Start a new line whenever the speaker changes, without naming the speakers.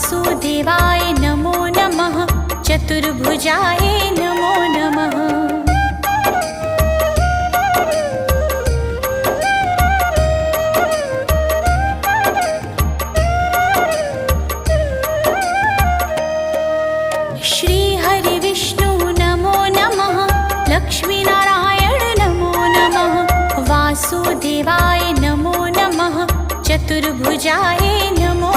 वासुदेवाय नमो नमः। चतुर्भुजाय नमो नमः। श्री हरि विष्णु नमो नमः। लक्ष्मीनारायण नमो नमः। वासुदेवाय नमो नमः। चतुर्भुजाय नमो